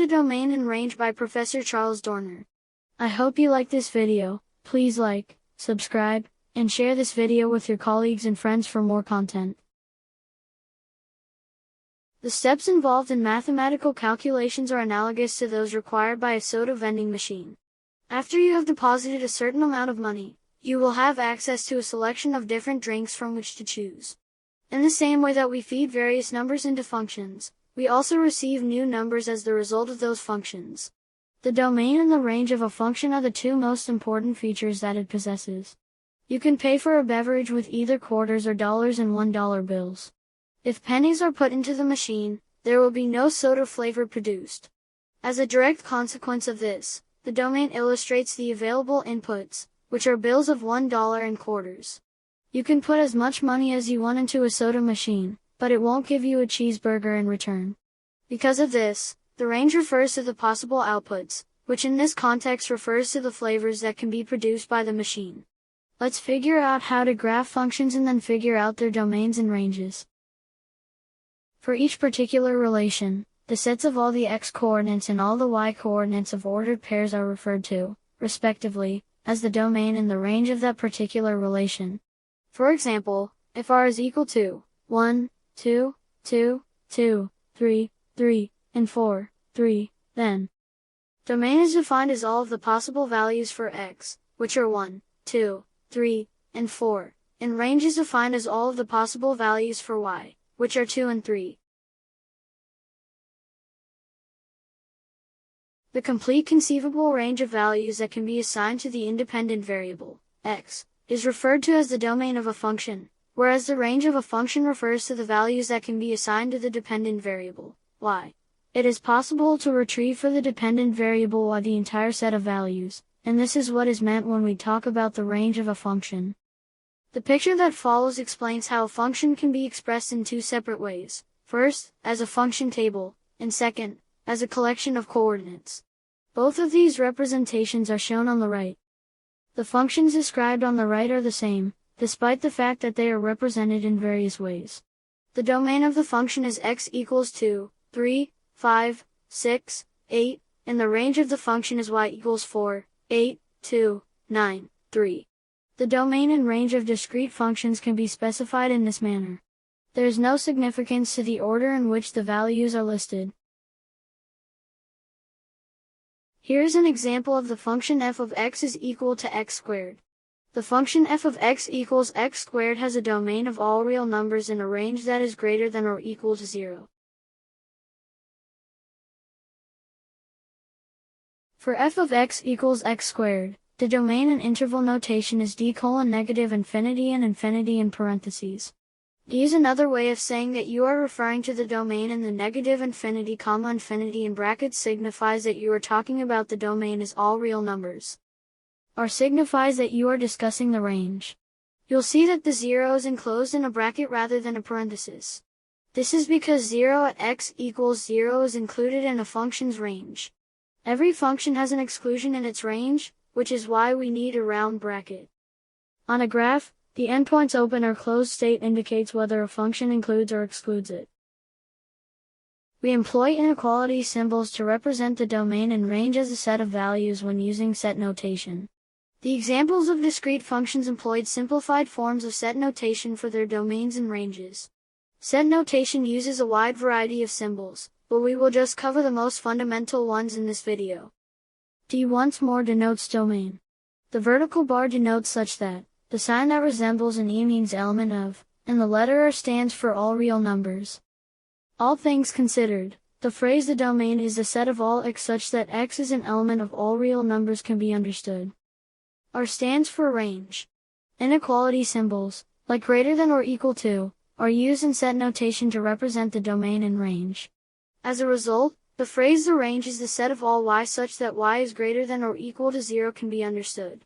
the Domain and Range by Professor Charles Dorner. I hope you like this video. Please like, subscribe, and share this video with your colleagues and friends for more content. The steps involved in mathematical calculations are analogous to those required by a soda vending machine. After you have deposited a certain amount of money, you will have access to a selection of different drinks from which to choose. In the same way that we feed various numbers into functions, we also receive new numbers as the result of those functions. The domain and the range of a function are the two most important features that it possesses. You can pay for a beverage with either quarters or dollars and $1 bills. If pennies are put into the machine, there will be no soda flavor produced. As a direct consequence of this, the domain illustrates the available inputs, which are bills of $1 and quarters. You can put as much money as you want into a soda machine, but it won't give you a cheeseburger in return. Because of this, the range refers to the possible outputs, which in this context refers to the flavors that can be produced by the machine. Let's figure out how to graph functions and then figure out their domains and ranges. For each particular relation, the sets of all the x-coordinates and all the y-coordinates of ordered pairs are referred to, respectively, as the domain and the range of that particular relation. For example, if r is equal to 1, 2, 2, 2, 3, 3, and 4, 3, then domain is defined as all of the possible values for x, which are 1, 2, 3, and 4, and range is defined as all of the possible values for y, which are 2 and 3. The complete conceivable range of values that can be assigned to the independent variable, x, is referred to as the domain of a function, whereas the range of a function refers to the values that can be assigned to the dependent variable, y. It is possible to retrieve for the dependent variable y the entire set of values, and this is what is meant when we talk about the range of a function. The picture that follows explains how a function can be expressed in two separate ways. First, as a function table, and second, as a collection of coordinates. Both of these representations are shown on the right. The functions described on the right are the same, despite the fact that they are represented in various ways. The domain of the function is x equals 2, 3, 5, 6, 8, and the range of the function is y equals 4, 8, 2, 9, 3. The domain and range of discrete functions can be specified in this manner. There is no significance to the order in which the values are listed. Here is an example of the function f of x is equal to x squared. The function f of x equals x squared has a domain of all real numbers in a range that is greater than or equal to 0. For f of x equals x squared, the domain in interval notation is d:(-) infinity and infinity in parentheses. D is another way of saying that you are referring to the domain, and the negative infinity, infinity in brackets signifies that you are talking about the domain as all real numbers. R signifies that you are discussing the range. You'll see that the 0 is enclosed in a bracket rather than a parenthesis. This is because 0 at x equals 0 is included in a function's range. Every function has an exclusion in its range, which is why we need a round bracket. On a graph, the endpoint's open or closed state indicates whether a function includes or excludes it. We employ inequality symbols to represent the domain and range as a set of values when using set notation. The examples of discrete functions employed simplified forms of set notation for their domains and ranges. Set notation uses a wide variety of symbols, but we will just cover the most fundamental ones in this video. D once more denotes domain. The vertical bar denotes such that the sign that resembles an E means element of, and the letter R stands for all real numbers. All things considered, the phrase the domain is the set of all x such that x is an element of all real numbers can be understood. R stands for range. Inequality symbols, like greater than or equal to, are used in set notation to represent the domain and range. As a result, the phrase the range is the set of all y such that y is greater than or equal to 0 can be understood.